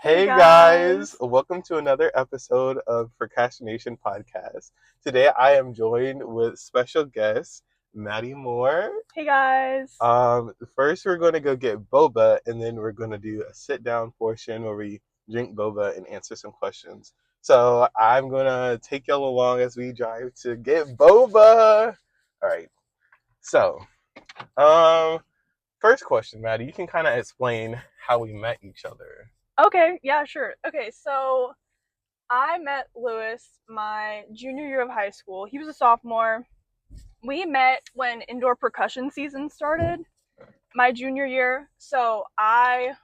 Hey Hey guys, guys, welcome to another episode of Procrastination Podcast. Today I am joined with special guest Maddie Moore. hey guys. First we're going to go get boba, and then we're going to do a sit down portion where we drink boba and answer some questions. So I'm going to take y'all along as we drive to get boba. All right. So, um, first question, Maddie, you can kind of explain how we met each other. Okay, yeah, sure. Okay, so I met Lewis my junior year of high school. He was a sophomore. We met when indoor percussion season started my junior year. So I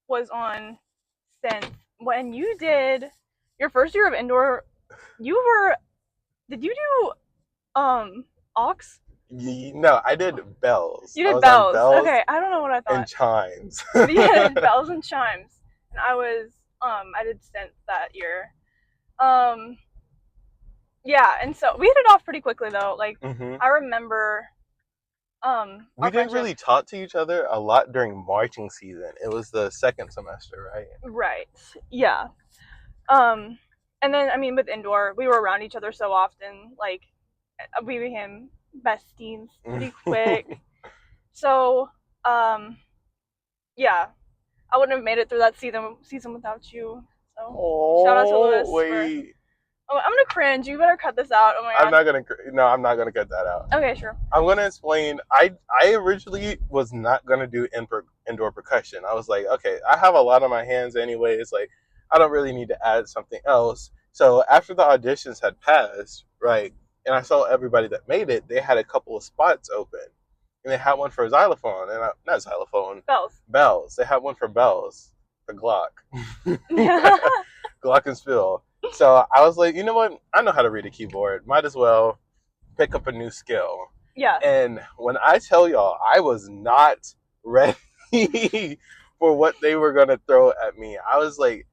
was on synth when you did your first year of indoor. You were did you do aux? No, I did bells. You I did was on bells. bells Okay, I don't know what I and thought. chimes. Yeah, bells and chimes. And I did synth that year. Um yeah, and so we hit it off pretty quickly though. Like hmm I remember We our didn't friendship. really talk to each other a lot during marching season. It was the second semester, right? Right. Yeah. Um and then I mean with indoor, we were around each other so often, like we became besties pretty quick. So, um yeah, I wouldn't have made it through that season without you. So, shout out to Oh, Lewis for wait. Oh, I'm gonna cringe. You better cut this out. Oh my I'm god. not gonna. No, I'm not gonna cut that out. Okay, sure. I'm gonna explain. I originally was not gonna do indoor percussion. I was like, okay, I have a lot on my hands anyways. Like, I don't really need to add something else. So after the auditions had passed, right, and I saw everybody that made it, they had a couple of spots open, and they had one for xylophone, and not xylophone, Bells. bells. They had one for bells, the Glock, Yeah. Glock and Spill. So I was like, you know what? I know how to read a keyboard. Might as well pick up a new skill. Yeah. And when I tell y'all, I was not ready for what they were gonna throw at me. I was like,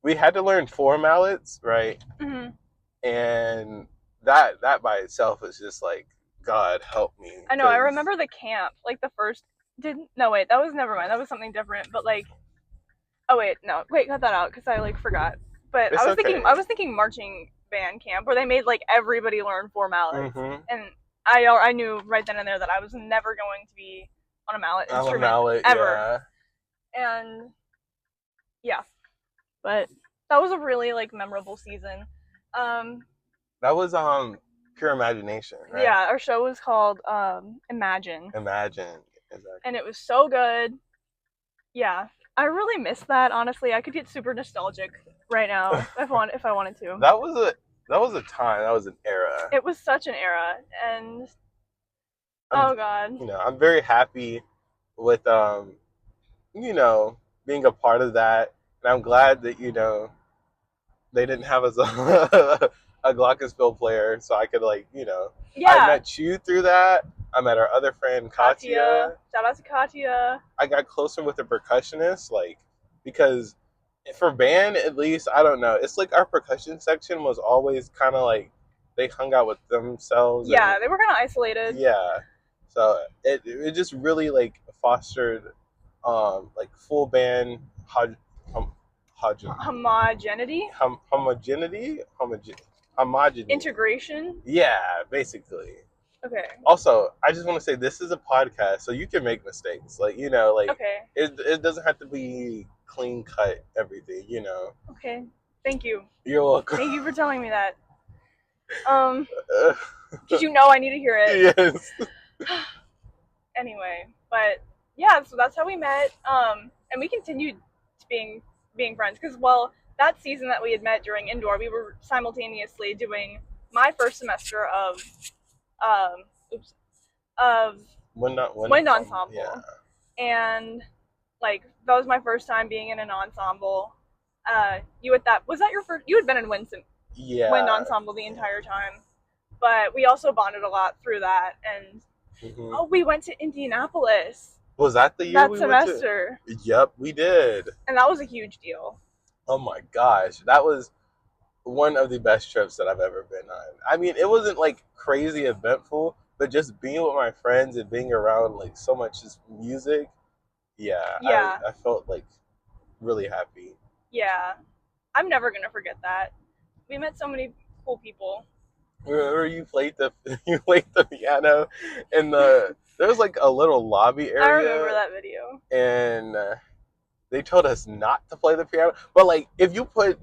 we had to learn four mallets, right? hmm And that by itself is just like, God help me, I know. I because remember the camp, like the first. Didn't no wait. That was never mind. That was something different. But like, oh wait, no, wait, cut that out because I like forgot. But it's okay. I was thinking marching band camp where they made like everybody learn four mallets, Mm-hmm. and I knew right then and there that I was never going to be on a mallet I'm a instrument mallet, ever. yeah. And yeah, but that was a really like memorable season. Um, That was pure imagination, right? yeah, our show was called Imagine, Imagine. Exactly. and it was so good. Yeah, I really miss that. Honestly, I could get super nostalgic right now if I wanted to. That was a time. That was an era. It was such an era, and I'm oh god, I'm very happy with you know being a part of that, and I'm glad that they didn't have us a glockenspiel player, so I could I yeah, met you through that. I met our other friend Katya. Katya. Shout out to Katya. I got closer with the percussionist, like, because for band at least, I don't know. It's like our percussion section was always kind of like they hung out with themselves, and Yeah, they were kind of isolated. yeah, so it just really like fostered like full band hom, Homogeneity, homogeneity, homogeny. integration. Yeah, basically. Okay. Also, I just want to say this is a podcast, so you can make mistakes. Like, Okay. it doesn't have to be clean cut everything. Okay. Thank you. You're welcome. Thank you for telling me that. Because you know I need to hear it. Yes. Anyway, but yeah, so that's how we met. And we continued being friends because that season that we had met during indoor, we were simultaneously doing my first semester um oops of wind ensemble, Yeah. and like that was my first time being in an ensemble. You at that was that your first? You had been in wind Yeah. ensemble the entire time, but we also bonded a lot through that. And hmm oh, we went to Indianapolis Was that the year that we went to? semester, Yep, we did. and that was a huge deal. Oh my gosh, that was one of the best trips that I've ever been on. I mean, it wasn't like crazy eventful, but just being with my friends and being around like so much just music, yeah, Yeah, I felt like really happy. Yeah, I'm never gonna forget that. We met so many cool people. Remember you played the you played the piano in the there was like a little lobby I remember area, that video. and they told us not to play the piano. But like if you put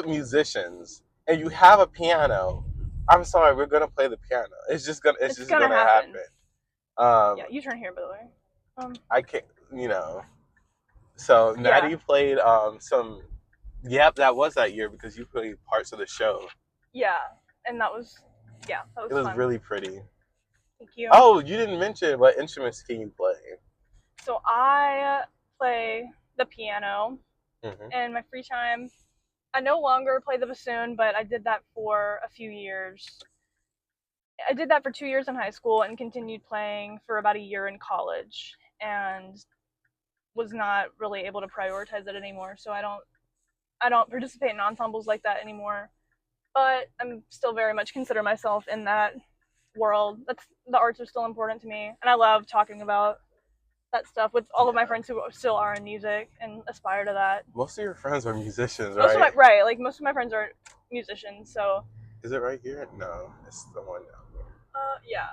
musicians and you have a piano, I'm sorry, we're gonna play the piano. It's It's just gonna gonna happen. happen. Yeah, you turn here, by the way. I can't, you know. So Yeah, Maddie played some. Yep, that was that year because you played parts of the show. yeah, and that It was was fun. really pretty. Thank you. Oh, you didn't mention what instruments can you play? So I play the piano Hmm. in my free time. I no longer play the bassoon, but I did that for a few years. I did that for 2 years in high school and continued playing for about a year in college, and was not really able to prioritize it anymore. So I don't participate in ensembles like that anymore. But I'm still very much consider myself in that world. The arts are still important to me, and I love talking about that stuff with all of my Yeah. friends who still are in music and aspire to that. Most of your friends are musicians, Most of my right? right, like most of my friends are musicians, so Is it right here? No, it's the one down yeah.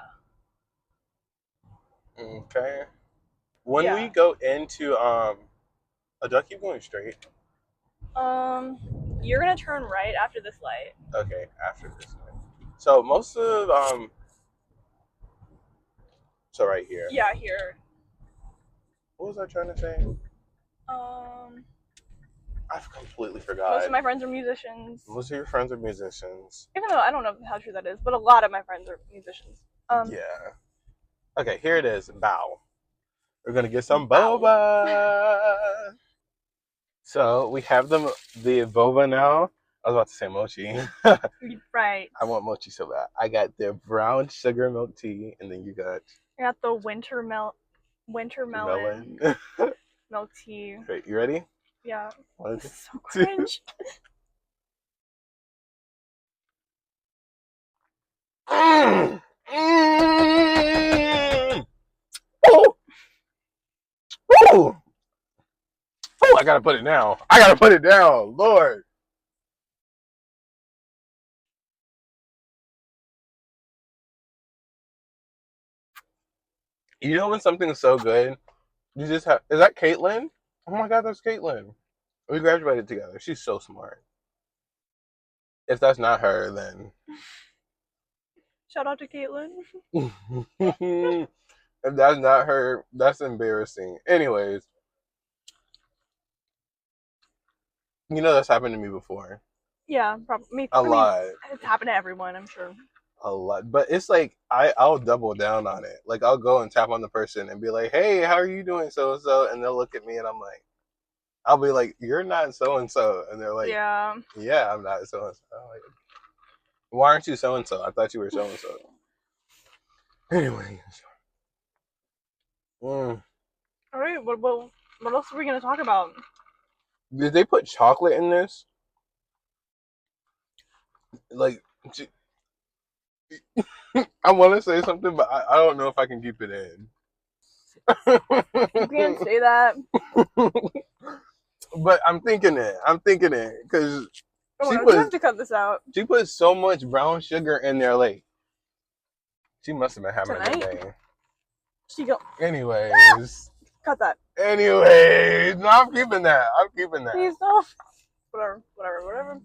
there. Okay. When we Yeah. go into oh, do I keep going straight? Um you're gonna turn right after this light. Okay, after this one. So most of so right here. Yeah, here. What was I trying to say? Um I've completely Most forgot. of my friends are musicians. Most of your friends are musicians. Even though I don't know how true that is, but a lot of my friends are musicians. Yeah. Okay, here it is. Bow. We're gonna get some Bow. boba. So we have the boba now. I was about to say mochi. Right. I want mochi so bad. I got the brown sugar milk tea, and then you got I got the winter the melon melon. milk tea. Great, you ready? Yeah. One, This is so two. cringe. Mm, mm. Oh, oh, oh! I gotta put it down. I gotta put it down, Lord. You know when something's so good, you just have. Is that Caitlin? Oh my God, that's Caitlin. We graduated together. She's so smart. If that's not her, then Shout out to Caitlin. if that's not her, that's embarrassing. Anyways, you know that's happened to me before. Yeah, probably. A I mean, lot. it's happened to everyone, I'm sure. A lot. But it's like I'll double down on it. Like I'll go and tap on the person and be like, "Hey, how are you doing so and so?" And they'll look at me and I'm like, I'll be like, "You're not so and so." And they're like, Yeah. "Yeah, I'm not so and so." Like, why aren't you so and so? I thought you were so and so. Anyway, mm. All right. What else are we gonna talk about? Did they put chocolate in this? Like, I want to say something, but I don't know if I can keep it in. You can't say that. But I'm thinking it. I'm thinking it because Oh she no, you put have to cut this out she put so much brown sugar in there. Like she must have been having a good tonight. day. She go. Anyways, Cut that. no, I'm keeping that. I'm keeping that. Please don't. Whatever.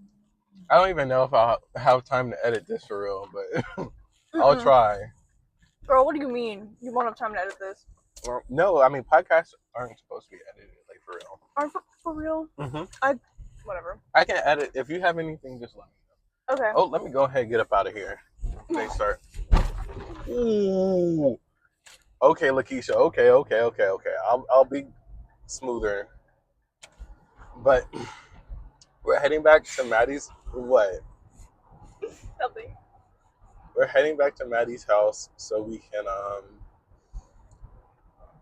I don't even know if I'll have time to edit this for real, but I'll Mm-mm. try. Girl, what do you mean? You won't have time to edit this? No, I mean podcasts aren't supposed to be edited like for real. Are for real? Whatever. I can edit if you have anything. Just let me know. Okay. Oh, let me go ahead and get up out of here. They start. Ooh. Okay, Lakeisha. Okay. I'll be smoother. But we're heading back to Maddie's. What? Nothing. We're heading back to Maddie's house so we can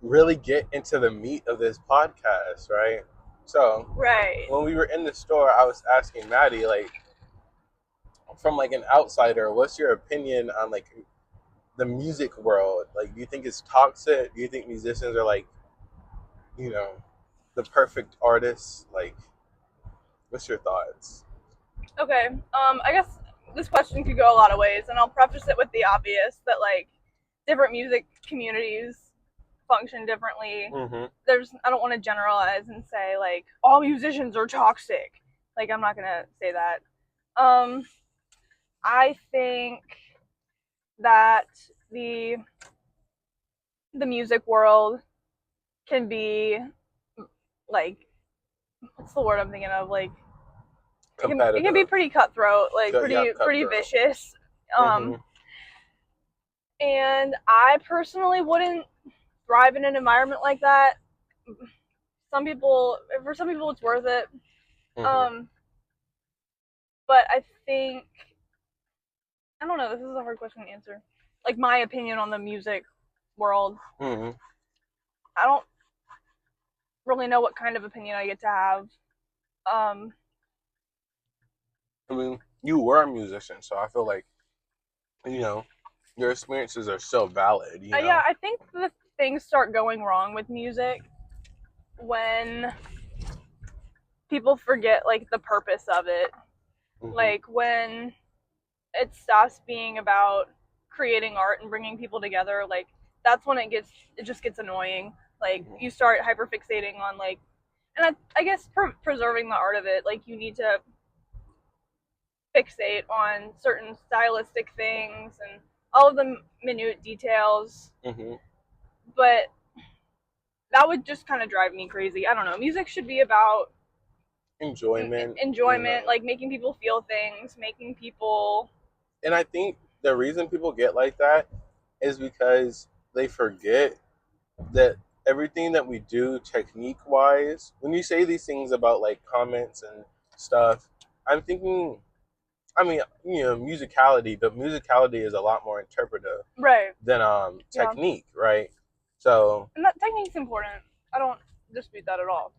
really get into the meat of this podcast, right? So Right. when we were in the store, I was asking Maddie, like, from like an outsider, what's your opinion on like the music world? Like, do you think it's toxic? Do you think musicians are like, you know, the perfect artist? Like, what's your thoughts? Okay. I guess this question could go a lot of ways, and I'll preface it with the obvious that like different music communities function differently. Mm-hmm. I don't want to generalize and say like all musicians are toxic. Like I'm not gonna say that. Um, I think that the the music world can be like what's the word I'm thinking of? Like it can be Competitive. pretty cutthroat, like Yeah, pretty cutthroat. vicious. Mm-hmm. Um, and I personally wouldn't thrive in an environment like that. For some people, it's worth it. Mm-hmm. Um, but I think I don't know. This is a hard question to answer. Like my opinion on the music world, Mm-hmm. I don't really know what kind of opinion I get to have. Um, I mean, you were a musician, so I feel like you know your experiences are so valid. You yeah, know. I think the things start going wrong with music when people forget like the purpose of it. Mm-hmm. Like when it stops being about creating art and bringing people together, like that's when it just gets annoying. Like Mm-hmm. you start hyperfixating on like, and I guess preserving the art of it, like you need to fixate on certain stylistic things and all of the minute details. Mm-hmm. But that would just kind of drive me crazy. I don't know. Music should be about Enjoyment. You enjoyment, know. like making people feel things, making people. And I think the reason people get like that is because they forget that everything that we do technique wise, when you say these things about like comments and stuff, I'm thinking, I mean, musicality, but musicality is a lot more interpretive Right. than Yeah. technique, right? So And that technique's important. I don't dispute that at all.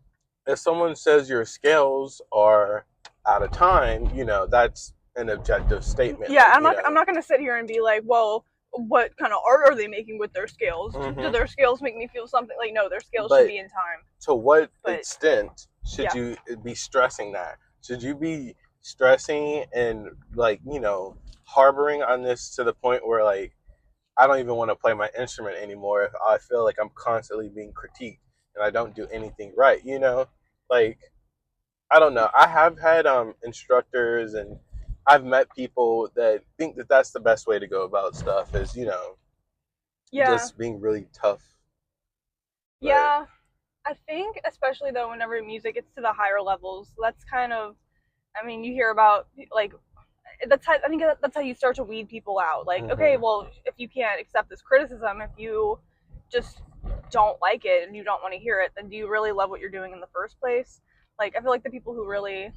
if someone says your scales are out of time, that's an objective statement. Yeah, Like, I'm not gonna sit here and be like, well, what kind of art are they making with their scales? Do hmm their scales make me feel something? Like, no, their scales should but be in time. to what But extent should yeah, you be stressing that? Should you be stressing and like, harboring on this to the point where like I don't even want to play my instrument anymore if I feel like I'm constantly being critiqued and I don't do anything right, Like I don't know. I have had instructors and I've met people that think that that's the best way to go about stuff is, yeah, just being really tough. But yeah. I think especially though, whenever music gets to the higher levels, that's kind of. I mean, you hear about like I think that's how you start to weed people out. Like, okay, hmm well, if you can't accept this criticism, if you just don't like it and you don't want to hear it, then do you really love what you're doing in the first place? Like, I feel like the people who really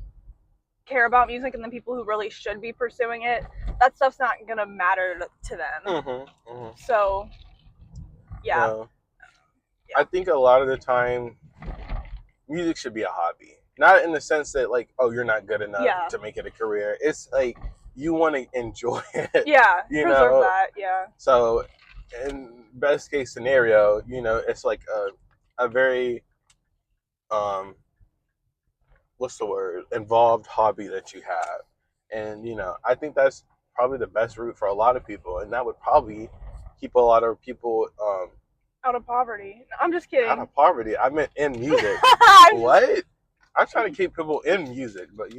care about music and the people who really should be pursuing it, that stuff's not gonna matter to them. hmm hmm So, yeah, no, I yeah, think a lot of the time music should be a hobby. Not in the sense that like, oh, you're not good enough yeah, to make it a career. It's like you want to enjoy it, yeah. you Preserve know. that. Yeah, So, in best case scenario, it's like a very what's the word, involved hobby that you have, and I think that's probably the best route for a lot of people, and that would probably keep a lot of people out of poverty. I'm just out kidding. of poverty. I meant in music. I'm just What? I'm trying to keep people in music, but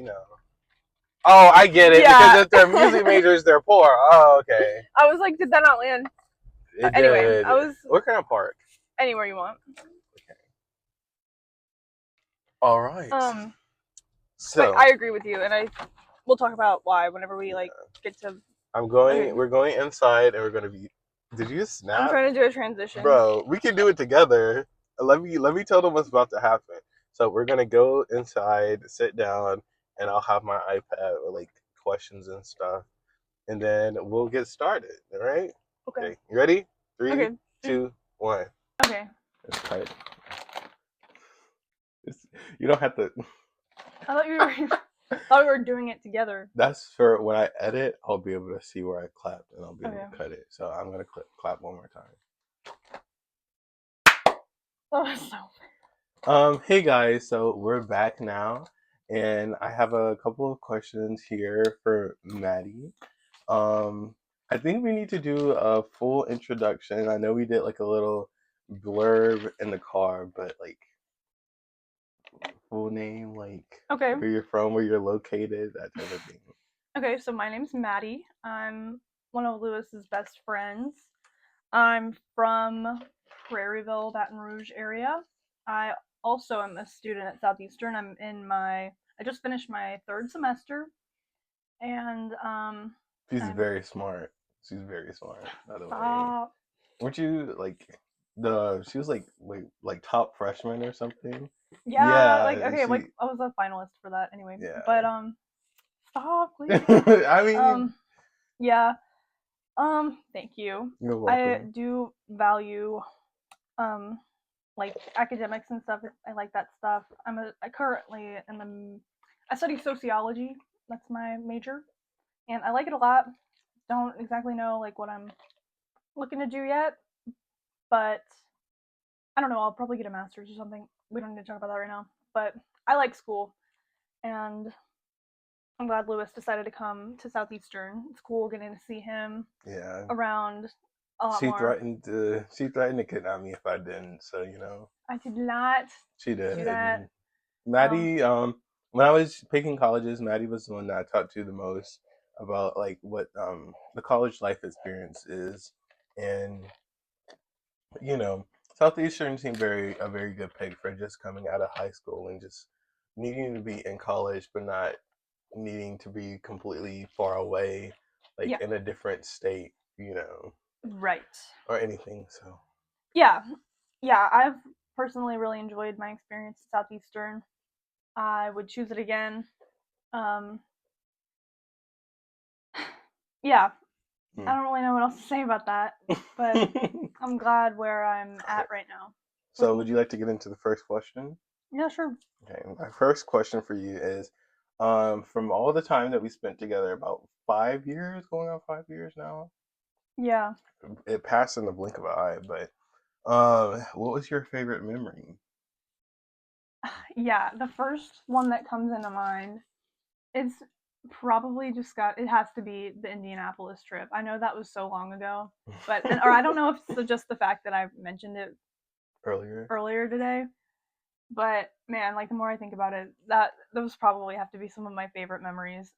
Oh, I get it. Because yeah. if they're music majors, they're poor. Oh, okay. I was like, did that not land? It Anyway, did. I was What kind of park? anywhere you want. Okay. All right. Um, but So I agree with you, and we'll talk about why whenever we like yeah, get to. I'm going. Okay, We're going inside, and we're going to be. Did you I'm snap, trying to do a transition. bro? We can do it together. Let me tell them what's about to happen. So we're gonna go inside, sit down, and I'll have my iPad with like questions and stuff, and then we'll get started. All right. Okay. Okay. You ready? Three, Okay. two, one. Okay. It's tight. You don't have to. I thought you were. thought we were doing it together. That's for when I edit. I'll be able to see where I clapped, and I'll be able Okay. to cut it. So I'm gonna clap one more time. That was so. Hey guys, so we're back now, and I have a couple of questions here for Maddie. Um, I think we need to do a full introduction. I know we did like a little blurb in the car, but like full name, like Okay. where you're from, where you're located, that type of thing. Okay, so my name's Maddie. I'm one of Lewis's best friends. I'm from Prairieville, Baton Rouge area. I also am a student at Southeastern. I just finished my third semester, and She's I'm very smart. She's very smart, by the way. stop. Weren't you like the? She was like top freshman or something. Yeah, like Yeah, okay, like she. I was a finalist for that anyway. But Yeah. stop, please. I mean, Um, yeah. Thank you. you're I welcome. do value um like academics and stuff. I like that stuff. I currently in the I study sociology. That's my major, and I like it a lot. Don't exactly know like what I'm looking to do yet, but I don't know. I'll probably get a master's or something. We don't need to talk about that right now. But I like school, and I'm glad Lewis decided to come to Southeastern. It's cool getting to see him Yeah. around a lot She more. threatened to she threatened to kidnap me if I didn't. So I did not she do did. that. And Um, Maddie, when I was picking colleges, Maddie was the one that I talked to the most about like what the college life experience is, and you know, Southeastern seemed a very good pick for just coming out of high school and just needing to be in college, but not needing to be completely far away, like yeah, in a different state, you know, right. or anything. So Yeah, yeah. I've personally really enjoyed my experience at Southeastern. I would choose it again. Um, yeah, I hmm. don't really know what else to say about that, but I'm glad where I'm at right now. What So do you? would you like to get into the first question? Yeah, sure. Okay, my first question for you is, from all the time that we spent together, about 5 years, going on 5 years now, Yeah, it passed in the blink of an eye, but what was your favorite memory? yeah. The first one that comes into mind is probably just got. It has to be the Indianapolis trip. I know that was so long ago, but or I don't know if it's just the fact that I mentioned it Earlier? earlier today. But man, like the more I think about it, that those probably have to be some of my favorite memories.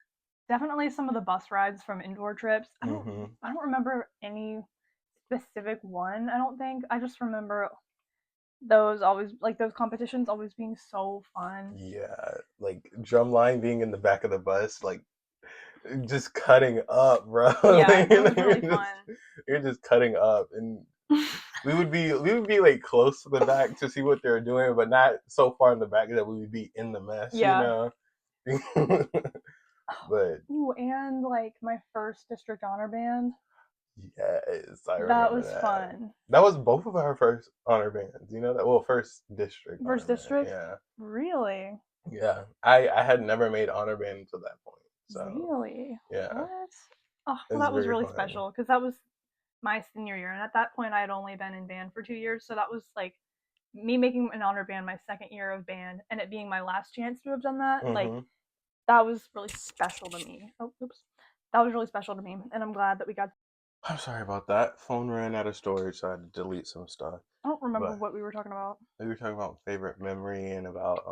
Definitely some of the bus rides from indoor trips. Mm-hmm. I don't remember any specific one, I don't think. I just remember those always like those competitions always being so fun. Yeah, like drumline being in the back of the bus, like just cutting up, bro. Yeah, Like, it was you're really just fun. you're just cutting up, and we would be like close to the back to see what they're doing, but not so far in the back that we would be in the mess, you Yeah. know. But Ooh, and like my first district honor band. yes, I That remember was that. fun. That was both of our first honor bands, you know that. Well, first district honor First band, district? yeah, Really? yeah. I had never made honor band until that point, so Really? yeah, What? Oh, it well, was that was very really fun. special because that was my senior year, and at that point, I had only been in band for 2 years, so that was like me making an honor band my second year of band, and it being my last chance to have done that. Like Hmm. that was really special to me. Oh, oops, that was really special to me, and I'm glad that we got. I'm sorry about that. Phone ran out of storage, so I had to delete some stuff. I don't remember But what we were talking about. we were talking about favorite memory and about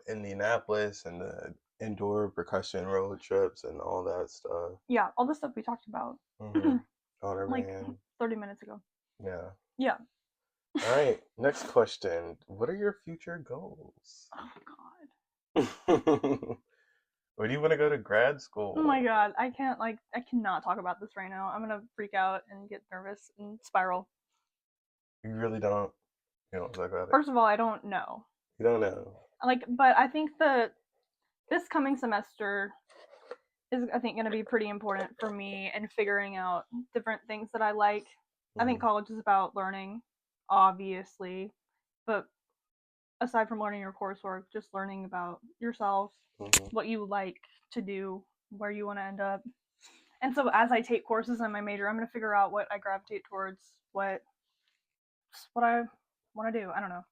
Indianapolis and the indoor percussion road trips and all that stuff. Yeah, all the stuff we talked about Hmm. Honor like band, 30 minutes ago. yeah. Yeah. All right, next question. What are your future goals? Oh god. Where do you want to go to grad Oh my school? god. I cannot talk about this right now. I'm gonna freak out and get nervous and spiral. You really don't. You don't talk about it. First of all, I don't know. You don't know. Like, but I think this coming semester is I think going to be pretty important for me and figuring out different things that I like. I think Hmm. college is about learning, obviously, but aside from learning your coursework, just learning about yourself, Hmm. what you like to do, where you want to end up. And so as I take courses in my major, I'm going to figure out what I gravitate towards, what I want to do. I don't know.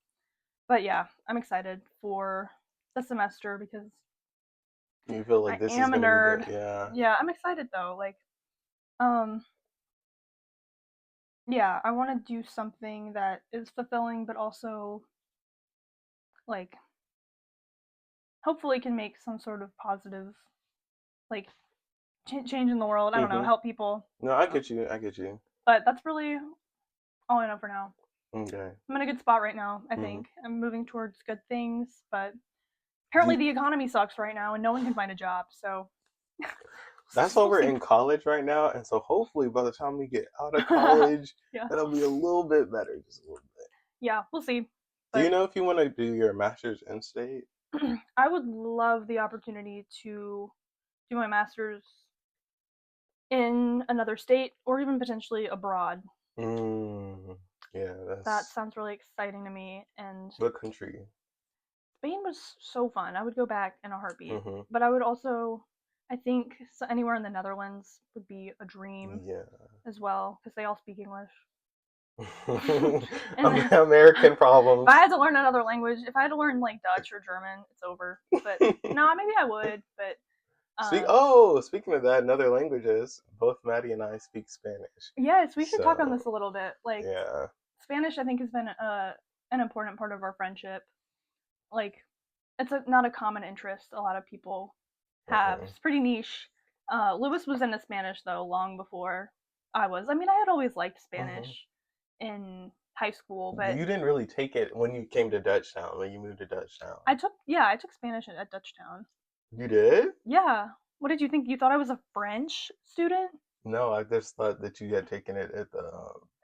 But yeah, I'm excited for the semester because You feel like I this is am a gonna be nerd. good, yeah. Yeah, I'm excited though. Like, um, yeah, I want to do something that is fulfilling, but also like hopefully can make some sort of positive like change in the world. I don't know, Hmm. help people. No, I get you. I get you. But that's really all I know for now. Okay. I'm in a good spot right now. I Hmm. think I'm moving towards good things, but Do apparently you, the economy sucks right now and no one can find a job. So that's why we'll we're see. in college right now, and so hopefully by the time we get out of college, Yeah, it'll be a little bit better, just a little bit. yeah, we'll see. Do you But know if you want to do your master's in state? I would love the opportunity to do my master's in another state or even potentially abroad. Mm, yeah, That that's sounds really exciting to me. And what country? Spain was so fun. I would go back in a heartbeat. Hmm. But I would also, I think anywhere in the Netherlands would be a dream Yeah. as well because they all speak English. And then, American if I problems. had to learn another language, if I had to learn like Dutch or German, it's over. But no, maybe I would. But Speaking of that, in other languages, both Maddie and I speak Spanish. yes, we should talk on So, this a little bit. Like yeah. Spanish, I think has been an important part of our friendship. Like it's not a common interest a lot of people have. Hmm. It's pretty niche. Lewis was into Spanish though long before I was. I mean, I had always liked Hmm. Spanish in high school, but You didn't really take it when you came to Dutchtown, when you moved to Dutchtown. I took Spanish at Dutchtown. You did? Yeah. What did you think? You thought I was a French student? No, I just thought that you had taken it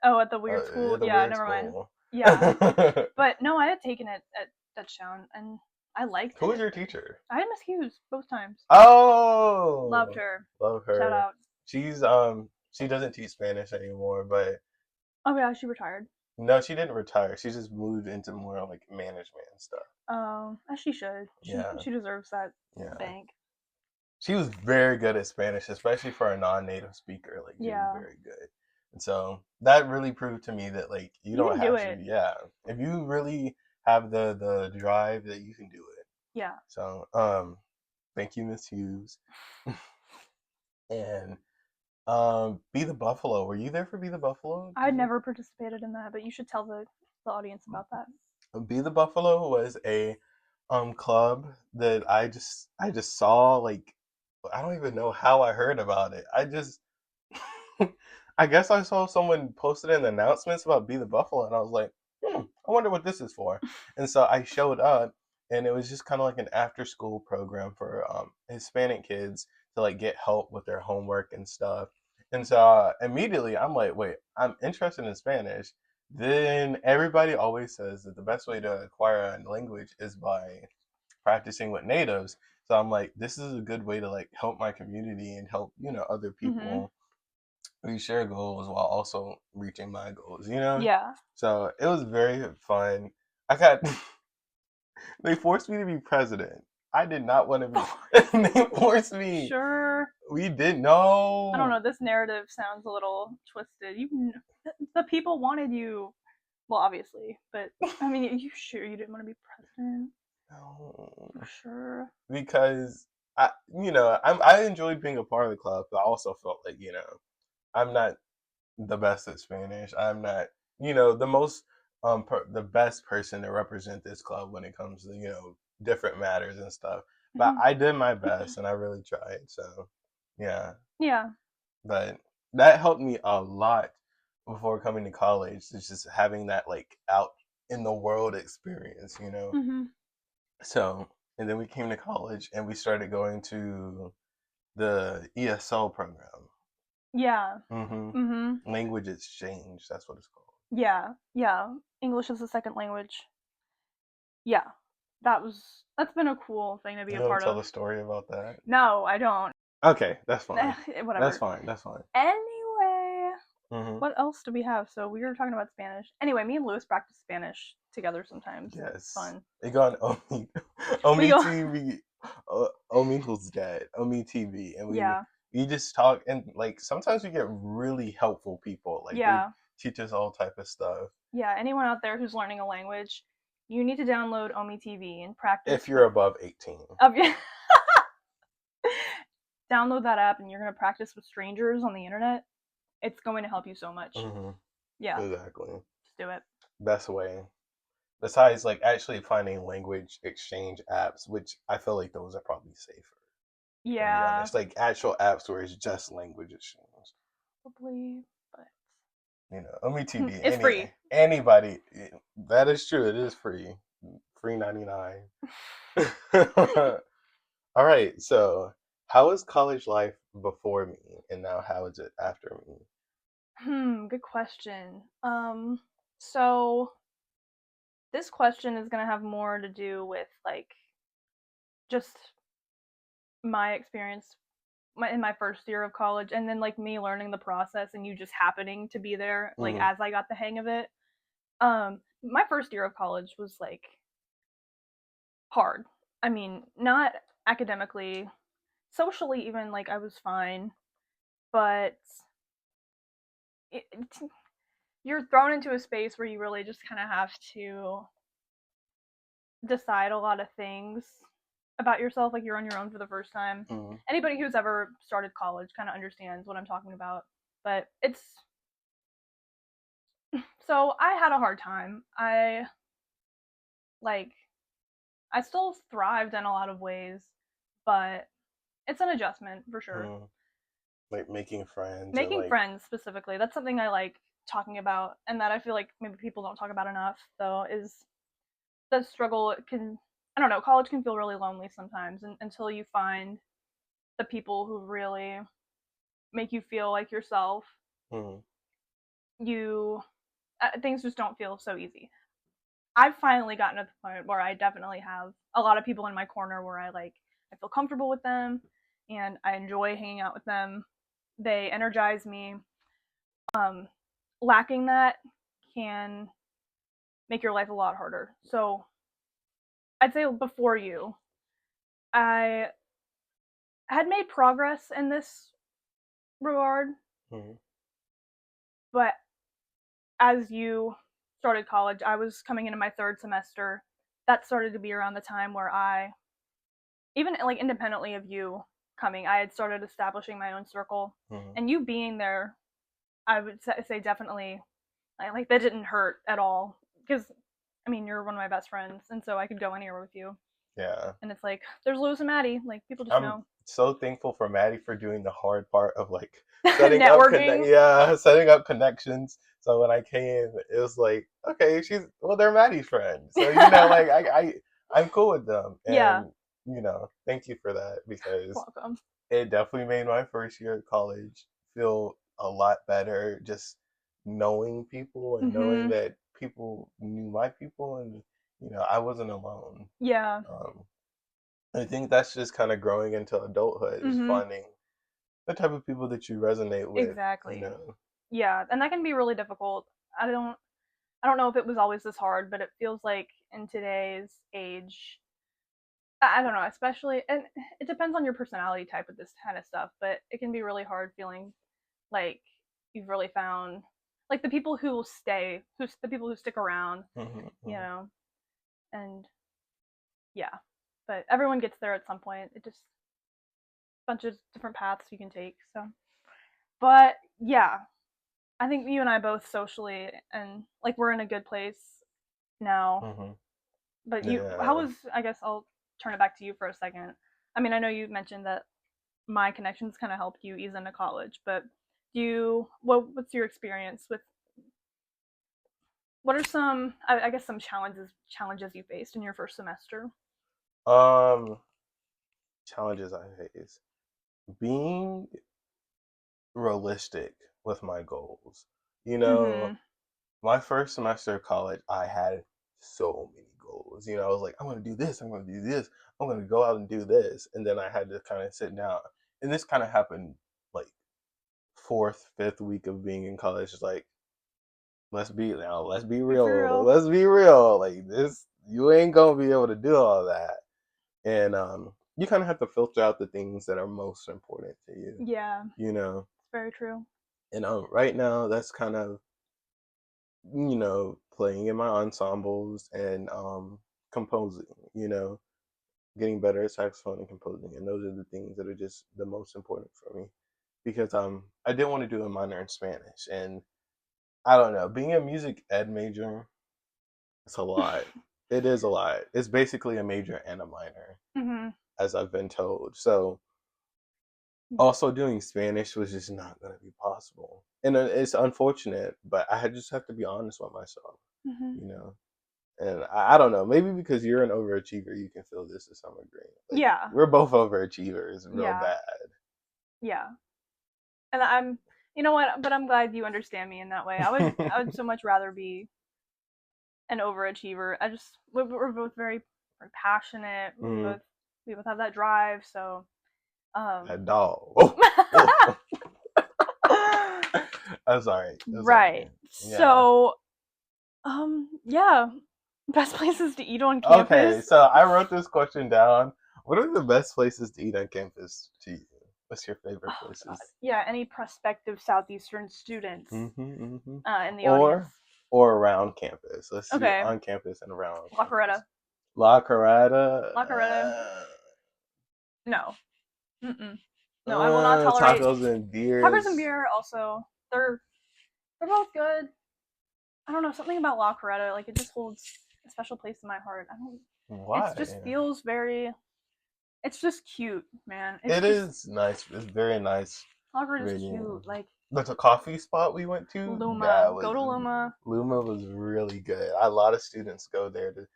Oh, at the weird school. at the Yeah, weird never mind. school. Yeah, but no, I had taken it at Dutchtown and I liked Who was it. your teacher? I had Miss Hughes both times. Loved Oh, her. love Shout her. out. She doesn't teach Spanish anymore, but Oh yeah, she retired. no, she didn't retire. She just moved into more like management and stuff. As she should. Yeah, She deserves that yeah. bank. She was very good at Spanish, especially for a non-native speaker. Like she was Yeah, very good, and so that really proved to me that like you you don't can do have to. it. Yeah, if you really have the drive, that you can do it. Yeah. So thank you, Miss Hughes, and Be the Buffalo. Were you there for Be the Buffalo? I'd Did you? never participated in that, but you should tell the audience about that. Be the Buffalo was a club that I just saw. Like I don't even know how I heard about it. I just I guess I saw someone posted in the announcements about Be the Buffalo, and I was like, I wonder what this is for. And so I showed up, and it was just kind of like an after school program for Hispanic kids to like get help with their homework and stuff. And so immediately I'm like, wait, I'm interested in Spanish. Then everybody always says that the best way to acquire a language is by practicing with natives. So I'm like, this is a good way to like help my community and help, other Mm-hmm. people we share goals while also reaching my goals, you know? Yeah. So it was very fun. I got, they forced me to be president. I did not want to be, they forced me. Sure. We didn't I don't know. know. This narrative sounds a little twisted. The people wanted you. Well, obviously, but I mean, you sure you didn't want to be president? No. You sure? Because I enjoyed being a part of the club, but I also felt like, I'm not the best at Spanish. I'm not, the most the best person to represent this club when it comes to different matters and stuff. But Mm-hmm. I did my best and I really tried. So yeah, Yeah. but that helped me a lot before coming to college. It's just having that like out in the world experience, you know. Mm-hmm. So and then we came to college and we started going to the ESL program. Yeah. Hmm. Mm-hmm. Language exchange. That's what it's called. Yeah. Yeah. English is a second language. Yeah. That's been a cool thing to be You a want part to tell of. the story about that? No, I don't. Okay, that's fine. That's Whatever. fine. That's fine. Anyway, Hmm. what else do we have? So we were talking about Spanish. Anyway, me and Lewis practice Spanish together sometimes. It's Yes. fun. They go on Omi, We Omi go. TV, Omi's dad, Omi TV, and Yeah. we just talk and like sometimes we get really helpful people. Like they Yeah. teach us all type of stuff. Yeah. Anyone out there who's learning a language, You need to download Omi TV and practice If you're with above 18. of download that app and you're gonna practice with strangers on the internet. It's going to help you so much. Hmm. Yeah, Exactly. just do it. Best way. Besides, like actually finding language exchange apps, which I feel like those are probably safer. To be Yeah, honest, like actual apps where it's just language exchange. probably, but Only TV. it's free. Anybody. That is true. It is free. Free 99. All right. So, how was college life before me, and now how is it after me? Good question. So this question is gonna have more to do with like just my experience in my first year of college, and then like me learning the process and you just happening to be there like Hmm. as I got the hang of it. My first year of college was like hard. I mean, not academically, socially even like I was fine, but it, you're thrown into a space where you really just kind of have to decide a lot of things about yourself. Like you're on your own for the first time. Hmm. Anybody who's ever started college kind of understands what I'm talking about. But it's so I had a hard time. Like I still thrived in a lot of ways, but it's an adjustment for sure. Hmm. Like making friends or Making like. friends specifically, that's something I like talking about and that I feel like maybe people don't talk about enough though is the struggle. It can, I don't know, college can feel really lonely sometimes until you find the people who really make you feel like yourself. Hmm. You things just don't feel so easy. I've finally gotten to the point where I definitely have a lot of people in my corner where I feel comfortable with them and I enjoy hanging out with them. They energize me. Um, Lacking that can make your life a lot harder. So I'd say before you, I had made progress in this regard, Hmm. but as you started college, I was coming into my third semester. That started to be around the time where I, even like independently of you coming, I had started establishing my own circle. Hmm. And you being there, I would say definitely, like that didn't hurt at all. Because, I mean, you're one of my best friends, and so I could go anywhere with you. Yeah. And it's like, there's Lewis and Maddie. Like, people just I'm know. so thankful for Maddie for doing the hard part of like Networking. setting up connections. So when I came, it was like, okay, they're Maddie's friend. So like I'm cool with them, Yeah. and thank you for that because Welcome. it definitely made my first year of college feel a lot better. Just knowing people and knowing Mm-hmm. that people knew my people, and I wasn't alone. Yeah. Um, I think that's just kind of growing into adulthood is Mm-hmm. finding the type of people that you resonate with, you Exactly. know. Yeah, and that can be really difficult. I don't I don't know if it was always this hard, but it feels like in today's age, I don't know, especially, and it depends on your personality type with this kind of stuff, but it can be really hard feeling like you've really found like the people who will stay, who's the people who stick around, Hmm. you Hmm. know, and yeah, but everyone gets there at some point. It just a bunch of different paths you can take. So, but yeah, I think you and I both socially and like we're in a good place now. Hmm. But how Yeah. was, I guess I'll turn it back to you for a second. I mean, I know you mentioned that my connections kind of helped you ease into college, but what's your experience with, what are some, I guess some challenges you faced in your first semester? Um, Challenges I face. Being realistic with my goals. You know, Mm-hmm. my first semester of college, I had so many goals. I was like, I'm going to do this, I'm going to do this, I'm going to go out and do this. And then I had to kind of sit down. And this kind of happened like fourth, fifth week of being in college. It's like, let's be Be for real. real. Let's be real. Like this, you ain't going to be able to do all that. And you kind of have to filter out the things that are most important to you, Yeah, you know? it's very true. And right now, that's kind of playing in my ensembles and composing. You know, getting better at saxophone and composing, and those are the things that are just the most important for me because I did want to do a minor in Spanish, and I don't know, being a music ed major, it's a lot. It is a lot. It's basically a major and a minor, Mm-hmm. as I've been told. So also doing Spanish was just not going to be possible, and it's unfortunate, but I just have to be honest with myself, Mm-hmm. you know. And I don't know, maybe because you're an overachiever, you can feel this to some degree. Like, Yeah. we're both overachievers, real Yeah. bad. Yeah. And I'm, you know what? But I'm glad you understand me in that way. I would so much rather be an overachiever. We're both very passionate. Mm, We both have that drive. So, um, that dog. Oh, oh. I'm sorry. I'm right. sorry. Yeah. So, yeah, best places to eat on Okay, campus. so I wrote this question down. What are the best places to eat on campus to you? What's your favorite Oh God, places? yeah. Any prospective Southeastern students Mm-hmm. in the audience. Or around campus. Let's do Okay, on campus and around La campus. Coretta. La Carreta. La Coretta. No. Mm-mm. No, I will not tolerate Tacos and tacos and beers. beer. Also, they're they're both good. I don't know, something about La Coretta, like it just holds a special place in my heart. I don't. It just Why? feels very. It's just cute, man. It's It just is nice. It's very nice. La Coretta's Really. cute. Like But the coffee spot we went to, Luma, that was go to Luma. Luma was really good. A lot of students go there to.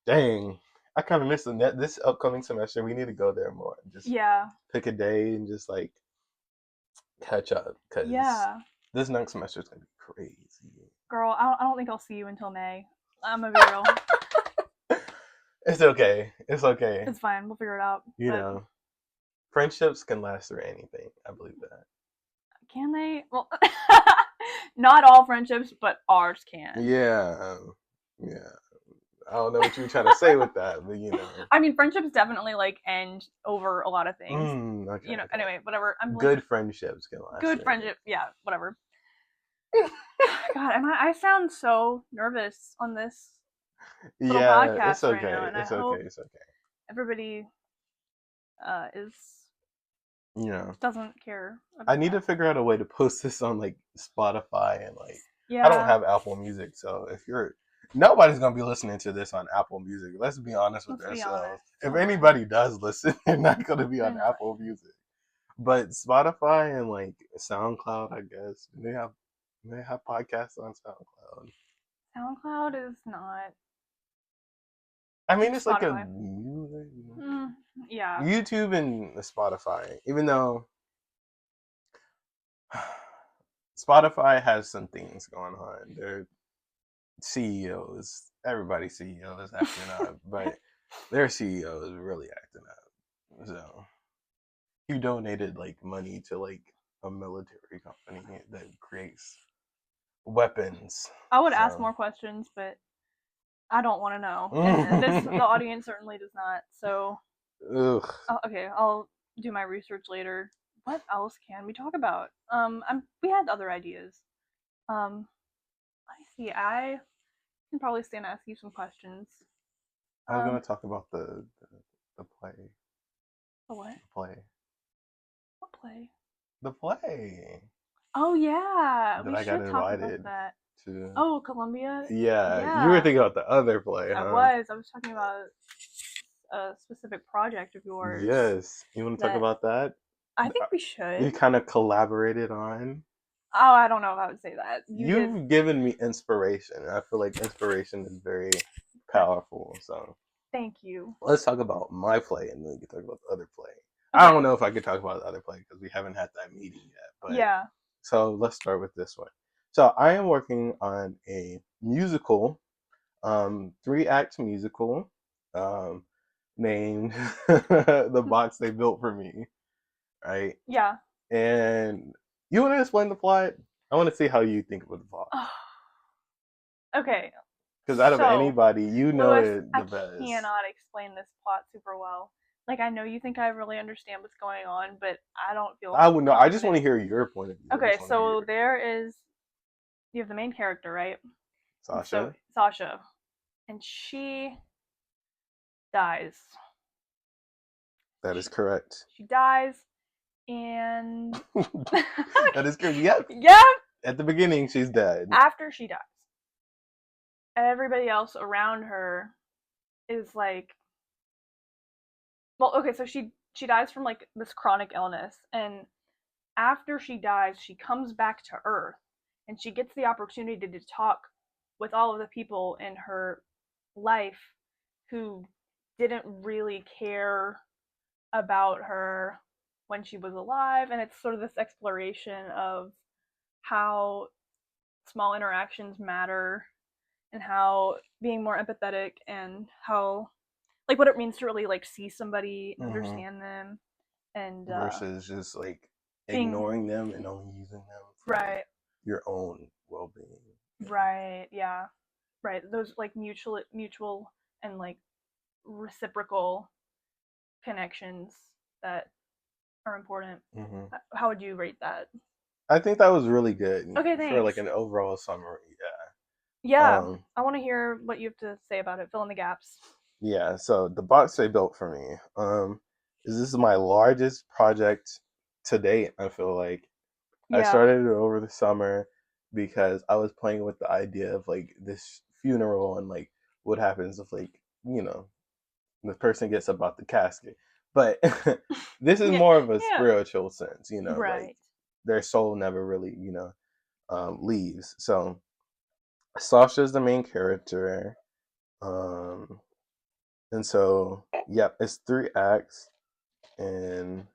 Dang, I kind of miss the net. This upcoming semester, we need to go there more. Just Yeah, pick a day and just like catch up because yeah, this next semester is gonna be crazy. girl. I don't think I'll see you until May. I'm gonna be real. It's okay. It's okay. It's fine. We'll figure it out. You But know, friendships can last through anything. I believe that. can they? Well, not all friendships, but ours can. Yeah. Yeah. I don't know what you were trying to say with that, but you know. I mean, friendships definitely like end over a lot of things. Okay, You know. okay. Anyway, whatever. I'm like Good friendships can last good through friendship. Yeah, whatever. God, I sound so nervous on this little Yeah, it's podcast right now, okay. and I It's okay. hope It's okay. everybody is You know, doesn't care I about need to that. figure out a way to post this on like Spotify and like I don't Yeah, have Apple Music, so if you're nobody's gonna be listening to this on Apple Music. Let's be honest with let's be ourselves. honest. If Come on, anybody does listen, they're not gonna be they're on not. Apple Music. But Spotify and like SoundCloud, I guess they have podcasts on SoundCloud. SoundCloud is not. I mean, It's it's like a Spotify. Mm, yeah. YouTube and Spotify. Even though Spotify has some things going on, their CEOs, everybody's CEO is acting up, but their CEO is really acting up. So he donated like money to like a military company that creates weapons. I would ask So more questions, but I don't want to know, and this the audience certainly does not. So, ugh. okay, I'll do my research later. What else can we talk about? We had other ideas. Let me see. I can probably stay and ask you some questions. I was gonna Um, talk about the play, the what? the play, What play? the play Oh yeah, that we I got should talk about invited that. to. Oh, Columbia. Yeah, you were Yeah, thinking about the other play, I huh? was. I was talking about a specific project of yours Yes. You want to talk that about that? I think we You should. kind of collaborated on. Oh, I don't know if I would say that. You did. You've given me inspiration. I feel like inspiration is very powerful. So Thank you. let's talk about my play and then we can talk about the other play. I Okay. don't know if I could talk about the other play because we haven't had that meeting yet. But Yeah. so let's start with this one. So I am working on a musical, 3-act musical, um, named The Box They Built for Me, right? Yeah. And you want to explain the plot? I want to see how you think about the plot. Okay. Because out of So, anybody, you know Lewis, it I the best. cannot explain this plot super well. Like, I know you think I really understand what's going on, but I don't feel I would know. I just want confident. to hear your point of view. I Okay, just want to hear so your. there is. You have the main character, right? Sasha? Sasha, and she dies. That is correct. She dies, and That is correct. Yep. yeah. At the beginning, she's dead. After she dies, everybody else around her is like, well, okay, so she dies from like this chronic illness, and after she dies, she comes back to Earth, and she gets the opportunity to talk with all of the people in her life who didn't really care about her when she was alive, and it's sort of this exploration of how small interactions matter and how being more empathetic and how like what it means to really like see somebody and understand them and versus just like being ignoring them and only using them for right your own well-being. right yeah right those like mutual and like reciprocal connections that are important. How would you rate that? I think that was really good Okay, for like thanks. an overall summary. Yeah, I want to hear what you have to say about it. Fill in the gaps. Yeah. So the box they built for me, is this is my largest project to date. I feel like I Yeah. started it over the summer because I was playing with the idea of like this funeral and like what happens if like the person gets about the casket. But this is Yeah. more of a Yeah. spiritual sense, like Right. their soul never really, leaves. So Sasha is the main character. Um, and so, yeah, it's 3 acts, and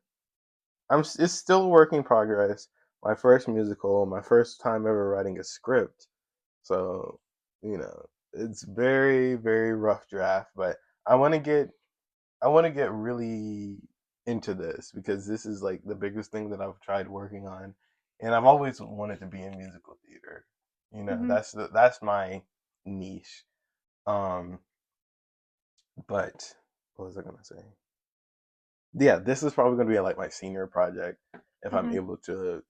it's still a work in progress. My first musical, my first time ever writing a script. So, it's very, very rough draft, but I want to get I want to get really into this because this is like the biggest thing that I've tried working on, and I've always wanted to be in musical theater. That's my niche. Um, but what was I gonna say? Yeah, this is probably gonna be like my senior project if I'm able to,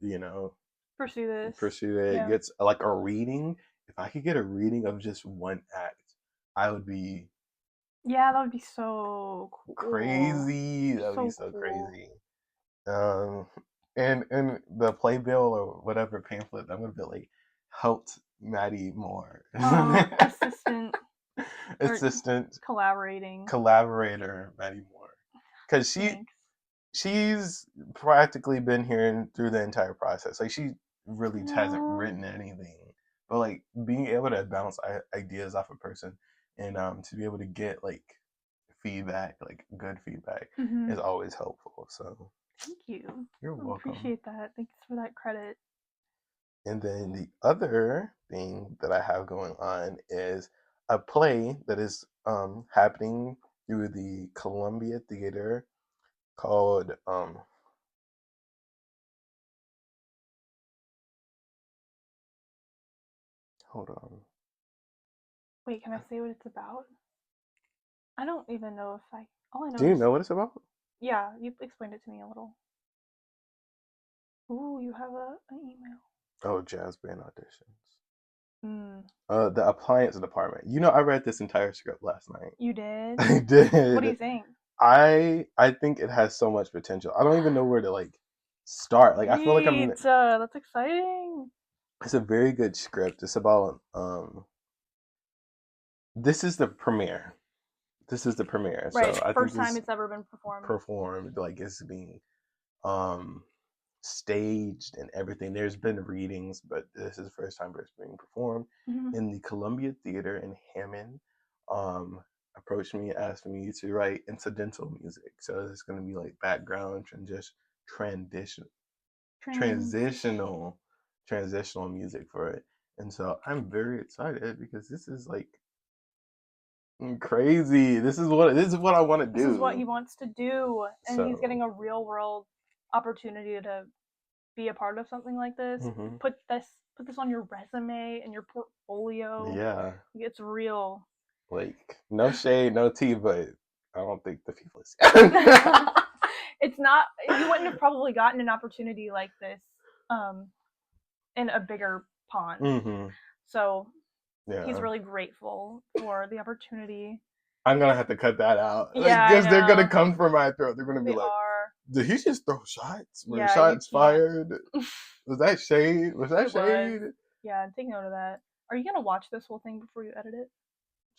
pursue this. pursue it. Yeah. Gets like a reading. If I could get a reading of just one act, I would be Yeah, that would be so cool. crazy. That would be so cool. crazy. Um, and the playbill or whatever pamphlet I'm gonna be like helped Maddie more. Assistant. Assistant Collaborator Maddie Moore, because she's practically been here through the entire process. Like she really hasn't written anything, but like being able to bounce ideas off a person and to be able to get like feedback, like good feedback, is always helpful. So thank you. You're welcome. Appreciate that. Thanks for that credit. And then the other thing that I have going on is a play that is happening through the Columbia Theater called hold on. Wait, can I say what it's about? I don't even know if I. All I know Do you is. know what it's about? Yeah, you explained it to me a little. Ooh, you have an email. Oh, jazz band auditions. Mm. The appliance department. I read this entire script last night. You did? I did. What do you think? I think it has so much potential. I don't even know where to like start. Like I feel like that's exciting. It's a very good script. It's about this is the premiere. This is the premiere. Right. So I First think time this it's ever been performed. like it's being um staged and everything. There's been readings, but this is the first time it's being performed in the Columbia Theater in Hammond. Approached me, asked me to write incidental music. So it's going to be like background transition transitional transitional music for it. And so I'm very excited because this is like crazy. This is what I want to do. This is what he wants to do, and he's getting a real world opportunity to be a part of something like this. Put this on your resume and your portfolio. Yeah, it's real. Like no shade, no tea, but I don't think the people. It's not. You wouldn't have probably gotten an opportunity like this in a bigger pond. So He's Yeah. really grateful for the opportunity. I'm gonna have to cut that out, like, Yeah, I because they're gonna know. come for my throat. They're gonna be They like, are. "Did he just throw shots? Were Yeah, you shots can't. fired? Was that shade? Was that It was. shade? Yeah, take note of that. Are you gonna watch this whole thing before you edit it?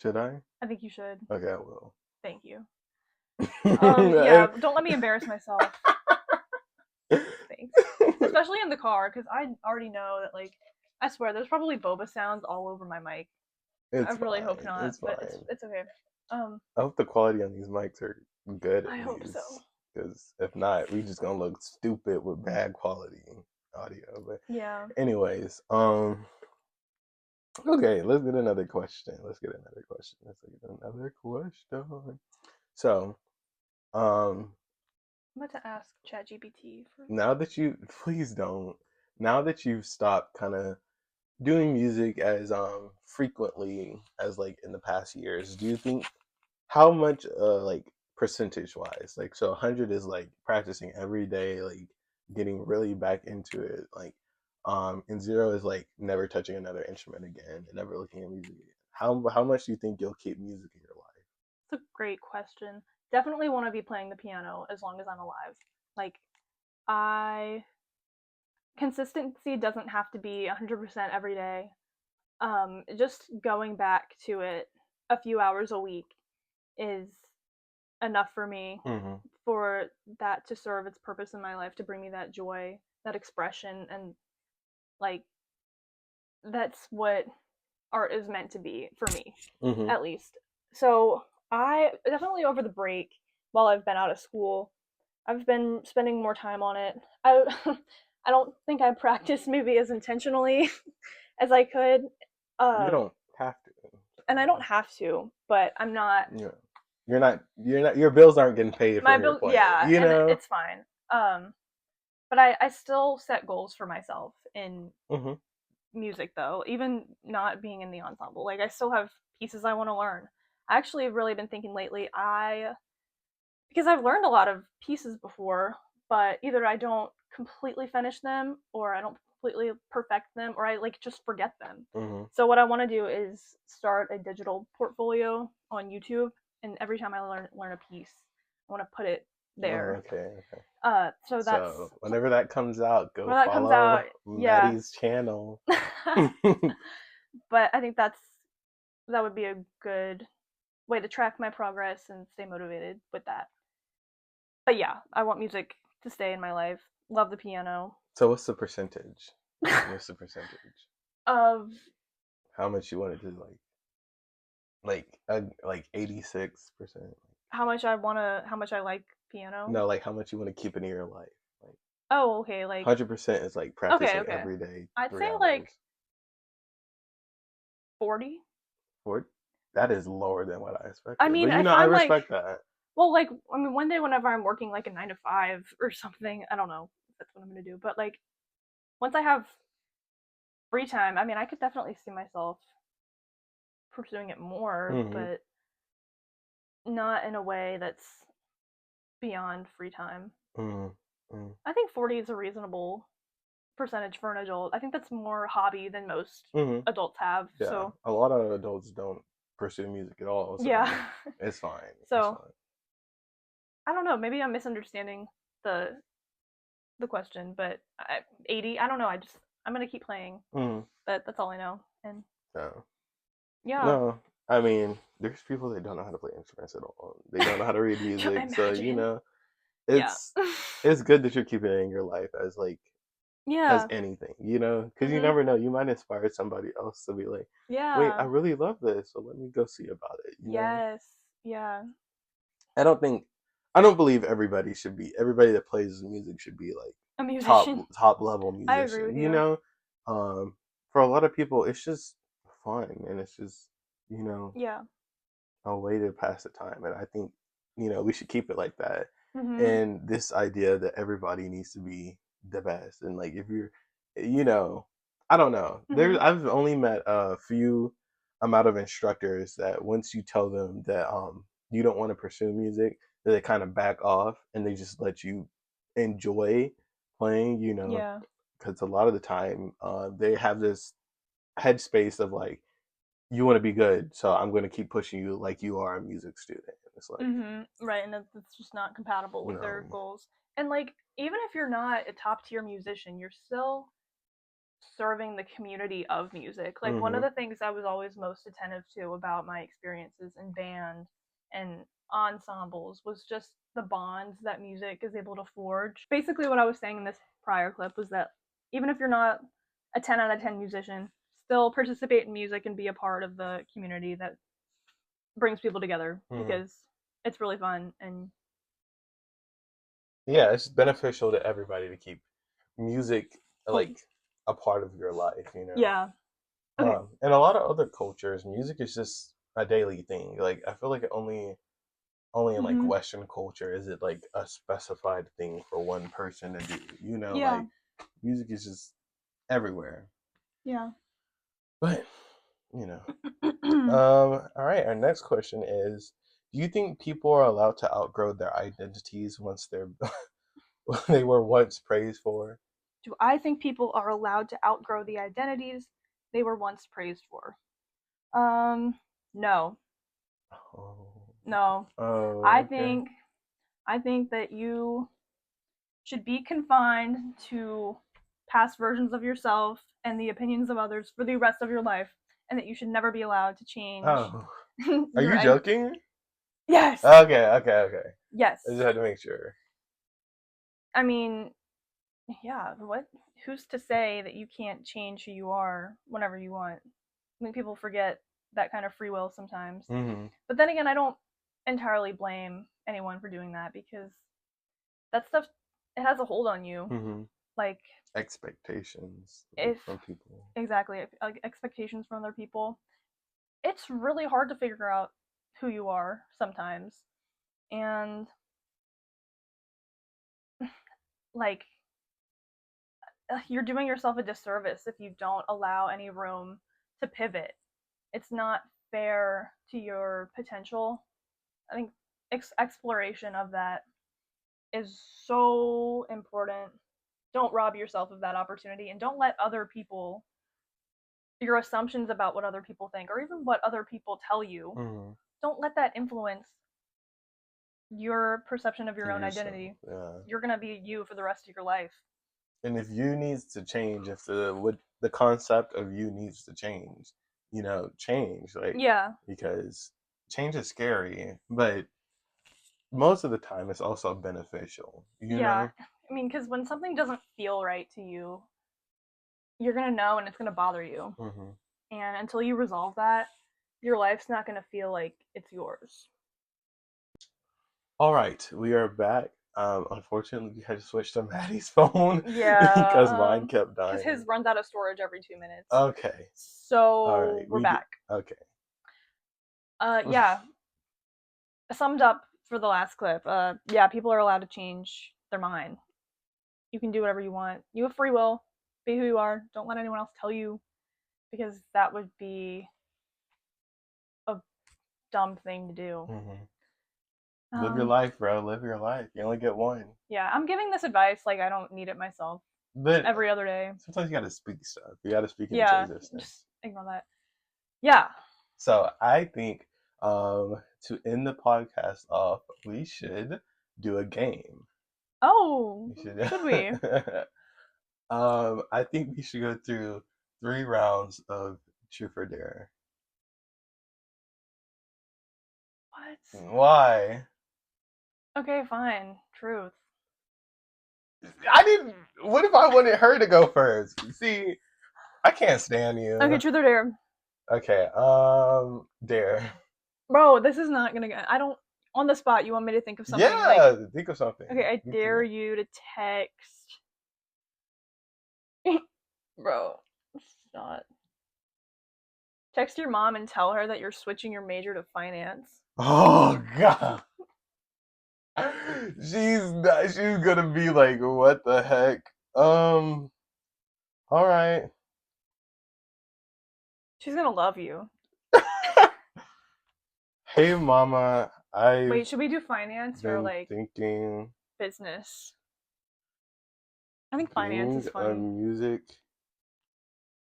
Should I? I think you should. Okay, I will." Thank you. Yeah, And- don't let me embarrass myself. Thanks. Especially in the car, because I already know that, like, I swear, there's probably boba sounds all over my mic. I It's really hope fine. not, It's but it's fine. it's okay. Um, I hope the quality on these mics are good I at hope so. least, because if not, we just gonna look stupid with bad quality audio. But Yeah. anyways, okay, let's get another question. Let's get another question. Let's get another question. So, um, I'm about to ask ChatGPT for. now that you please don't. Now that you've stopped kind of doing music as frequently as like in the past years, do you think how much like percentage wise, like, so 100 is like practicing every day, like getting really back into it, like, and 0 is like never touching another instrument again and never looking at music again. How much do you think you'll keep music in your life? It's a great question. Definitely want to be playing the piano as long as I'm alive. Like, I consistency doesn't have to be 100% every day. Just going back to it a few hours a week is enough for me, Mm-hmm. for that to serve its purpose in my life, to bring me that joy, that expression, and, like, that's what art is meant to be for me, Mm-hmm. at least. So I definitely, over the break, while I've been out of school, I've been spending more time on it. I I don't think I practice maybe as intentionally as I could. You Uh, don't have to. and I don't have to, but I'm not. Yeah. You're not your bills aren't getting paid My from your bill, playing, yeah, you and know? it's fine. But I still set goals for myself in Mm-hmm. music, though, even not being in the ensemble. Like, I still have pieces I want to learn. I actually have really been thinking lately, because I've learned a lot of pieces before, but either I don't completely finish them, or I don't completely perfect them, or I, like, just forget them. Mm-hmm. So what I want to do is start a digital portfolio on YouTube, and every time I learn a piece, I want to put it Oh, there. okay, okay. So that's So whenever that comes out, go when that comes out. follow Yeah. Maddie's channel. But I think that would be a good way to track my progress and stay motivated with that. But yeah, I want music to stay in my life. Love the piano. So what's the percentage? What's the percentage? Of How much you want it to like 86%? how much I like piano. No, like how much you want to keep it in your life? Like Oh, okay, like 100% is like okay, practicing okay. every day, I'd three say like hours. 40. For that is lower than what I I expected, but mean, if I I'm like, respect that. well, like, I mean, one day whenever I'm working like a 9 to 5 or something, I don't know if that's what I'm going to do, but like once I have free time, I mean, I could definitely see myself pursuing it more, Hmm. but not in a way that's beyond free time. Hmm. Hmm. I think 40 is a reasonable percentage for an adult. I think that's more hobby than most Hmm. adults have. Yeah, So, a lot of adults don't pursue music at all, so yeah. it's fine. It's So, fine. I don't know, maybe I'm misunderstanding the question, but 80, I don't know. I'm going to keep playing. Hmm. But that's all I know. And No, yeah. no. I mean, there's people that don't know how to play instruments at all. They don't know how to read music, so Imagine. Yeah. it's it's good that you're keeping it in your life as Yeah. anything, because you Mhm. never know. You might inspire somebody else to be like, wait, I Yeah. really love this, so let me go see about it. Yes. Yeah. I don't think, I don't believe everybody that plays music should be like A top musician. top level I agree with musician. you. For a lot of people, it's just fun and it's just you know Yeah. a way to pass the time, and I think we should keep it like that. Mhm. And this idea that everybody needs to be the best, and like if you're, you know, I don't know. Mhm. I've only met a few amount of instructors that once you tell them that you don't want to pursue music, that they kind of back off and they just let you enjoy playing. Yeah. Because a lot of the time they have this headspace of like you want to be good, so I'm going to keep pushing you like you are a music student. It's like, Right, and that's just not compatible with their no. goals. And like, even if you're not a top tier musician, you're still serving the community of music. Like, one of Mm-hmm. the things I was always most attentive to about my experiences in band and ensembles was just the bonds that music is able to forge. Basically, what I was saying in this prior clip was that even if you're not a 10 out of 10 musician, still participate in music and be a part of the community that brings people together Mm-hmm. because it's really fun. And Yeah, it's beneficial to everybody to keep music oh, like a part of your life, yeah. Okay. In a lot of other cultures, music is just a daily thing. Like I feel like only in like Mm-hmm. Western culture is it like a specified thing for one person to do. Yeah. Like music is just everywhere. Yeah. But you know, all right. Our next question is: do you think people are allowed to outgrow their identities once they're they were once praised for? Do I think people are allowed to outgrow the identities they were once praised for? No. Oh, No. oh, I okay. think I think that you should be confined to past versions of yourself and the opinions of others for the rest of your life, and that you should never be allowed to change Oh, are your you joking? yes. Okay, okay, okay. I just Yes. had to make sure. I mean, yeah, what who's to say that you can't change who you are whenever you want? I think people forget that kind of free will sometimes. Hmm. But then again, I don't entirely blame anyone for doing that because that stuff it has a hold on you. Hmm. Like Expectations like if from people. exactly like expectations from other people, it's really hard to figure out who you are sometimes. And like you're doing yourself a disservice if you don't allow any room to pivot. It's not fair to your potential. I think exploration of that is so important. Don't rob yourself of that opportunity and don't let other people, your assumptions about what other people think or even what other people tell you, Hmm. don't let that influence your perception of your own Yourself, identity. yeah. You're going to be you for the rest of your life. And if you needs to change, if the concept of you needs to change, change like Yeah. because change is scary, but most of the time it's also beneficial. Yeah. I mean, because when something doesn't feel right to you, you're going to know and it's going to bother you. Hmm. And until you resolve that, your life's not going to feel like it's yours. All right, we are back. Unfortunately, we had to switch to Maddie's phone because Yeah, mine kept because his dying. runs out of storage every 2 minutes. Okay, all So right, we're back. okay. Yeah, summed up for the last clip. Yeah, people are allowed to change their mind. You can do whatever you want. You have free will. Be who you are. Don't let anyone else tell you because that would be a dumb thing to do. Hmm. Live your Um, life, bro. Live your life. You only get one. yeah, I'm giving this advice like I don't need it myself But every other day. sometimes you gotta speak stuff. You gotta speak into Yeah, just existence. ignore that. Yeah. So I think to end the podcast off, we should do a game. Oh, We should. should we? I think we should go through 3 rounds of truth or dare. What? Why? Okay, fine. Truth. I didn't. What if I wanted her to go first? See, I can't stand Okay, you. truth or dare. Okay. Dare. Bro, this is not gonna go. I don't. On the spot, you want me to think of something like. Yeah. Think of something. Okay, I Think of dare it. you to text. Bro, not. Text your mom and tell her that you're switching your major to finance. Oh God. She's not, she's gonna be like, what the heck? All right. She's gonna love you. Hey, mama. I've Wait, should we do finance or been like thinking business? I think finance being is a funny. music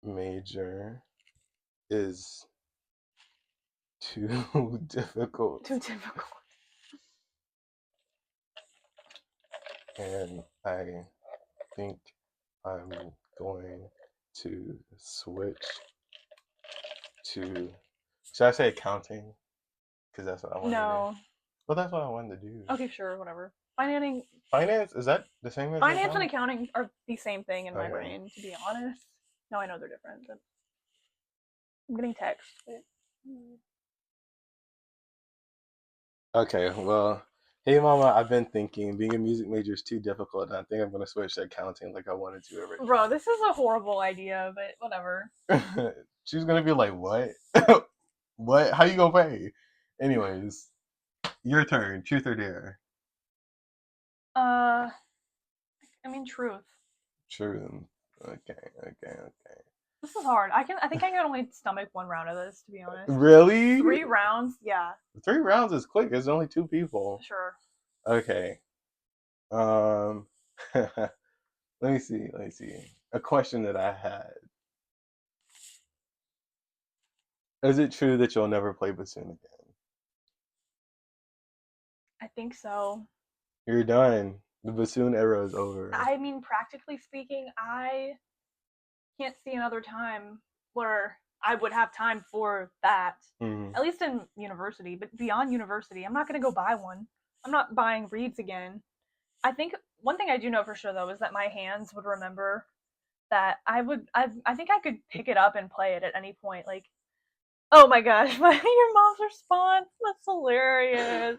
major is Too difficult. Too difficult. And I think I'm going to switch to. Should I say accounting? Because that's what I want to do. No. Well, that's what I wanted to do. Okay, sure, whatever. Financing, Finance, is that the same as finance and accounting? accounting are the same thing in my Okay. brain, to be honest. No, I know they're different, but I'm getting text. Wait. Okay, well, hey mama, I've been thinking being a music major is too difficult, and I think I'm gonna switch to accounting like I wanted to Bro, this is a horrible idea, but whatever. originally. She's gonna be like, "What? What? How you gonna pay?" Anyways, your turn. Truth or dare? Uh, I mean, truth. True. Okay. Okay. This is hard. I think I can only stomach one round of this, to be honest. Really? 3 rounds, yeah, 3 rounds is quick. There's only two people. sure. Okay. Um. Let me see. Let me see. A question that I had: is it true that you'll never play bassoon again? I think so. You're done. The bassoon era is over. I mean, practically speaking, I can't see another time where I would have time for that. Hmm. At least in university, but beyond university, I'm not going to go buy one. I'm not buying reeds again. I think one thing I do know for sure though is that my hands would remember that I think I could pick it up and play it at any point. Like, oh my gosh, your mom's response. That's hilarious.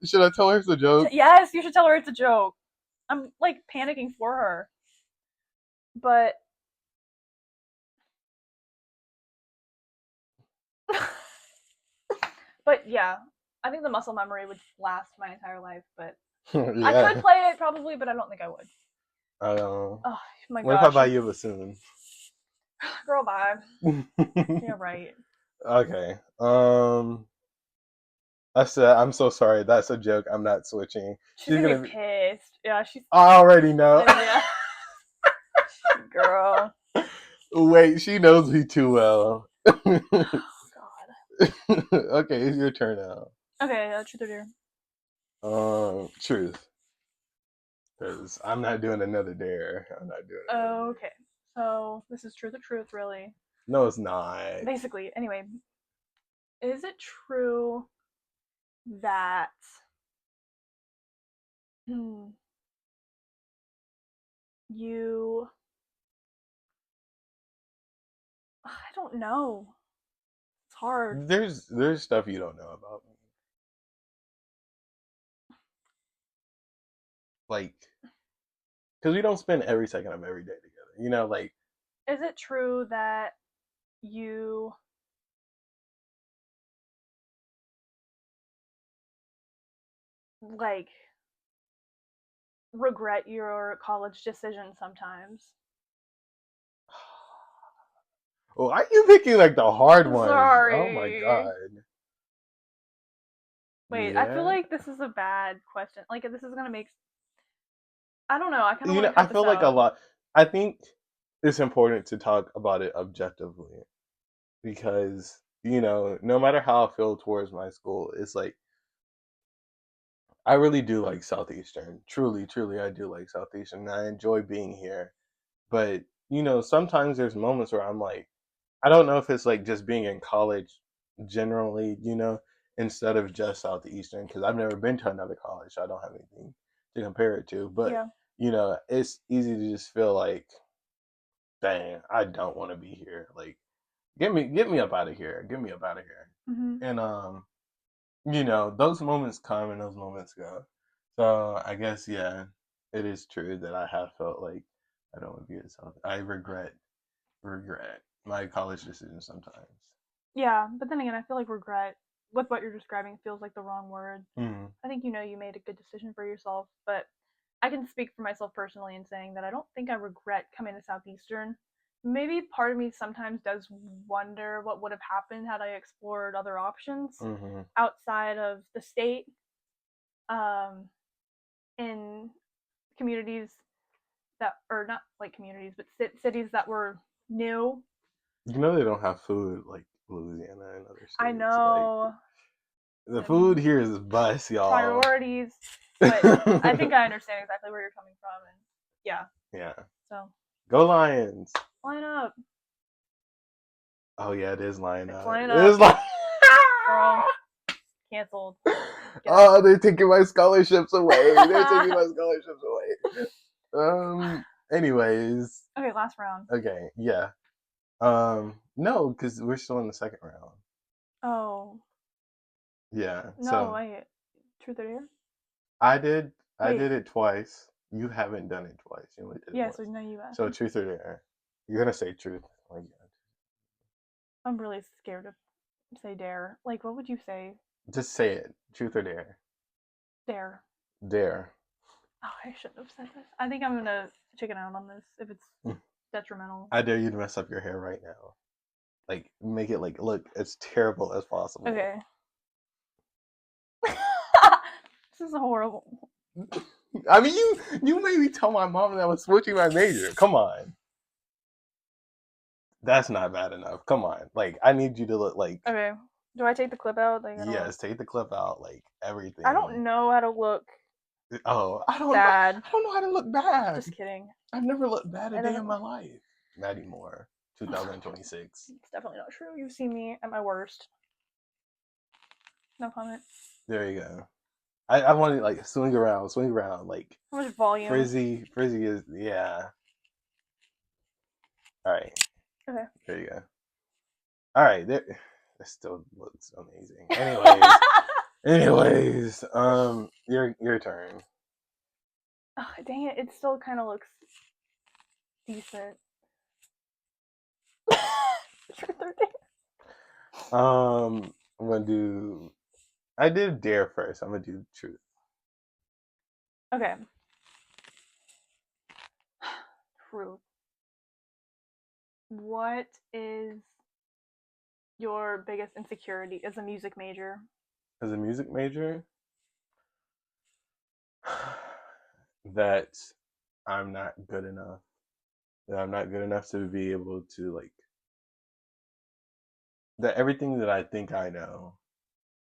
Should I tell her it's a joke? Yes, you should tell her it's a joke. I'm like panicking for her. But but yeah, I think the muscle memory would last my entire life, but I could Yeah. play it probably, but I don't think I would. Um, Oh my what if I gosh. buy you a bassoon? Girl, bye. Yeah, right. Okay. I said I'm so sorry. That's a joke. I'm not switching. She's She's gonna gonna be be. pissed. Yeah, she's. I already know. Yeah, girl. Wait, she knows me too well. God. Okay, it's your turn now. Okay, truth or dare. Truth, because I'm not doing another dare. I'm not doing another dare. Okay, so this is truth or truth, really. No, it's not. Basically, anyway, is it true that hmm, you? I don't know. It's hard. There's stuff you don't know about me. Like, because we don't spend every second of every day together. Like, Is it true that you like regret your college decision sometimes? well, why are you picking like the hard ones? Oh my Sorry. god. Wait, I feel Yeah. like this is a bad question. Like this is gonna make. I don't know. I kind of You want know, to I cut this feel like a out. lot. I think it's important to talk about it objectively because no matter how I feel towards my school, it's like I really do like Southeastern. Truly, truly, I do like Southeastern. And I enjoy being here. But sometimes there's moments where I'm like, I don't know if it's like just being in college generally, instead of just Southeastern, because I've never been to another college, so I don't have anything to compare it to. But Yeah. it's easy to just feel like, dang, I don't want to be here. Like, get me up out of here. Get me up out of here. Hmm. And those moments come and those moments go. So I guess yeah, it is true that I have felt like I don't want to be at South. I regret my college decision sometimes. Yeah, but then again, I feel like regret with what you're describing feels like the wrong word. Mm. I think you made a good decision for yourself, but I can speak for myself personally in saying that I don't think I regret coming to Southeastern. Maybe part of me sometimes does wonder what would have happened had I explored other options Hmm. outside of the state, um, in communities that, or not like communities, but cities that were new. You know they don't have food like Louisiana and other I states. Like know. the food um, here is bust, y'all. Priorities, but I think I understand exactly where you're coming from, and yeah. Yeah. So Go Lions. line up. Oh yeah, it is line It's up. line It up, is line. girl. Canceled. Get out. Oh, they're taking my scholarships away. They're taking my scholarships away. Anyways. Okay, last round. Okay. Yeah. No, because we're still in the second round. Oh Yeah. no, So wait. Truth or dare? I did. I Wait. did it twice. You haven't done it twice. You only did it Yeah. So once. now you ask So me. truth or dare? You're gonna say truth. Like, I'm really scared to say dare. Like, what would you say? just say it. Truth or dare? Dare. Dare. Oh, I shouldn't have said this. I think I'm gonna chicken out on this if it's detrimental. I dare you to mess up your hair right now. Like, make it like look as terrible as possible. Okay. This is horrible. I mean, you made me tell my mom that I was switching my major. Come on, that's not bad enough. Come on, like I need you to look like Okay. Do I take the clip out? Like, I don't. yes. Take the clip out, like I everything. don't know how to look Oh, I don't. bad. I don't know how to look bad. Just kidding. I've never looked bad a It day doesn't. in my life. Not anymore. 2026. It's definitely not true. You've seen me at my worst. No comment. There you go. I want to like swing around, like How much volume? frizzy is yeah. All right, Okay. there you go. All right, there. That still looks amazing. Anyways, your turn. Oh, dang it! It still kind of looks decent. Truth or dare? I'm gonna do. I did dare first. I'm gonna do truth. Okay. Truth. What is your biggest insecurity as a music major? As a music major, that I'm not good enough. That I'm not good enough to be able to like that everything that I think I know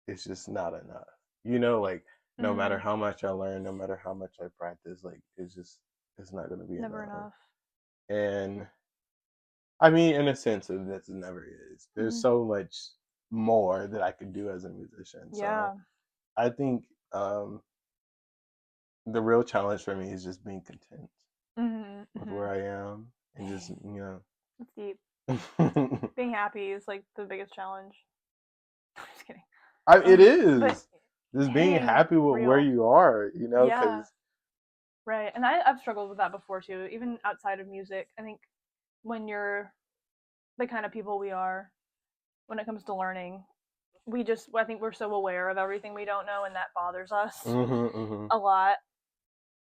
is just not enough. You know, like no matter Mm, how much I learn, no matter how much I practice, like it's not gonna be never enough. enough. And I mean, in a sense, it never is. There's Hmm. so much more that I could do as a musician. So Yeah. I think the real challenge for me is just being content Hmm. with Hmm. where I am and just Dang, that's deep. know. Being happy is like the biggest challenge. Just kidding. It But is just being dang, happy with where real. you are, you know, Yeah. because Right. And I've struggled with that before too, even outside of music. I think when you're the kind of people we are, when it comes to learning, I think we're so aware of everything we don't know, and that bothers us hmm. a lot.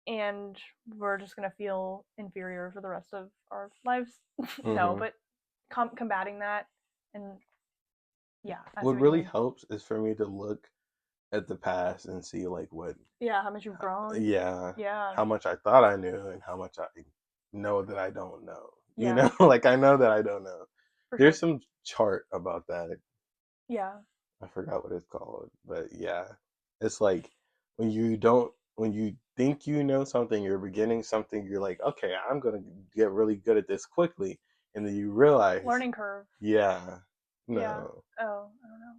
And we're just going to feel inferior for the rest of our lives. No, Hmm. but combating that, and yeah, I see What what you really mean. helps is for me to look at the past and see like what, Yeah, how much you've grown. yeah, Yeah. how much I thought I knew and how much I know that I don't know. You Yeah, know, like I know that I don't know. for There's sure. some chart about that. Yeah. I forgot what it's called, but yeah, it's like when you think you know something, you're beginning something, you're like, okay, I'm gonna get really good at this quickly, and then you realize, Learning curve. yeah, Yeah. no, Oh, I don't know.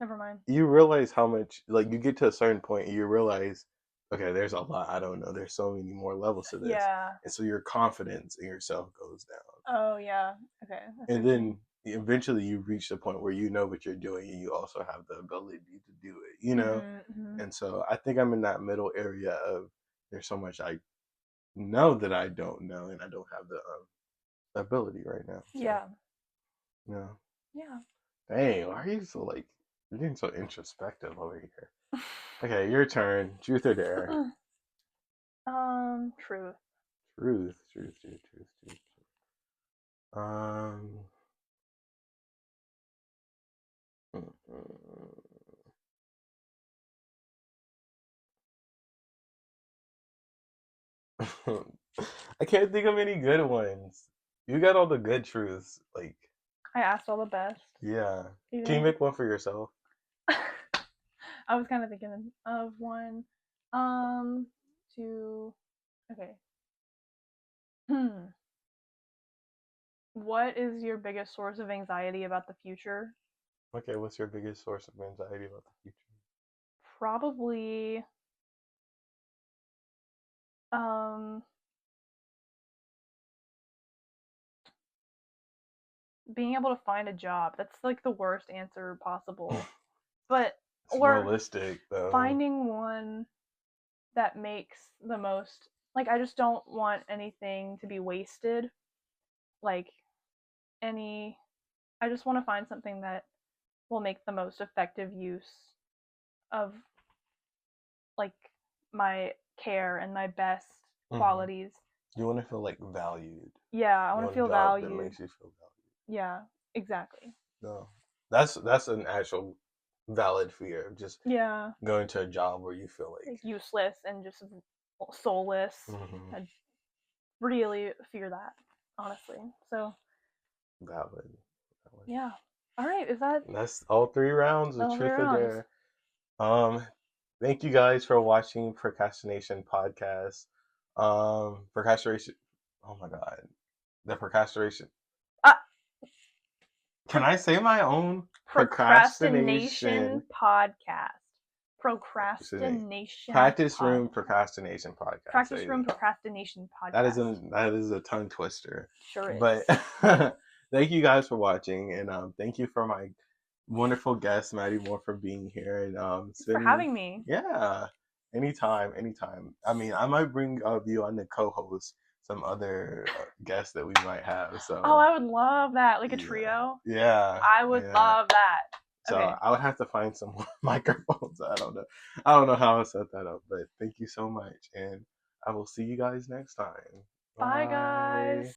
Never mind. you realize how much, like, you get to a certain point, and you realize, okay, there's a lot I don't know. There's so many more levels to this, Yeah. and so your confidence in yourself goes down. Oh, yeah. Okay. I see And what you mean. then eventually you reach the point where you know what you're doing and you also have the ability to do it, you know? Mhm. Mhm. And so I think I'm in that middle area of there's so much I know that I don't know and I don't have the ability right now. So, Yeah. yeah. Yeah. Dang, why are you so like, you're getting so introspective over here? Okay, your turn. Truth or dare? Truth. Truth. Um, mm, I can't think of any good ones. You got all the good truths. Like, I asked all the best. Yeah. You Can you didn't. make one for yourself? I was kind of thinking of one. To okay. Hmm. What is your biggest source of anxiety about the future? Okay, what's your biggest source of anxiety about the future? Probably um being able to find a job. That's like the worst answer possible. But It's or realistic though. finding one that makes the most, like, I just don't want anything to be wasted. Like any I just want to find something that will make the most effective use of like my care and my best Hmm. qualities. You want to feel like valued. Yeah, I You want to want a feel job that valued. makes you feel valued. Yeah, exactly. No, that's an actual valid fear. Just Yeah, going to a job where you feel like useless and just soulless. like I really fear that, honestly. So, valid. Valid. yeah. All right, is that That's all 3 rounds of all three truth or rounds? dare. Um, Thank you guys for watching Procrastination podcast. Procrastination. Oh my god, the procrastination. Ah, Can I say my own procrastination procrastination? podcast. Excuse me. Procrastination Practice pod. room procrastination podcast. Practice room procrastination That is podcast. a tongue twister. Sure But is. thank you guys for watching, and thank you for my wonderful guest Maddie Moore for being here and Thanks for spending. having me. Yeah, anytime, anytime. I mean, I might bring you on the co-host some other guests that we might have. Oh, So I would love that. Like a yeah, trio. yeah, I would yeah. love that. So Okay. I would have to find some more microphones. I don't know. I don't know how I set that up, but thank you so much, and I will see you guys next time. Bye, guys. Bye.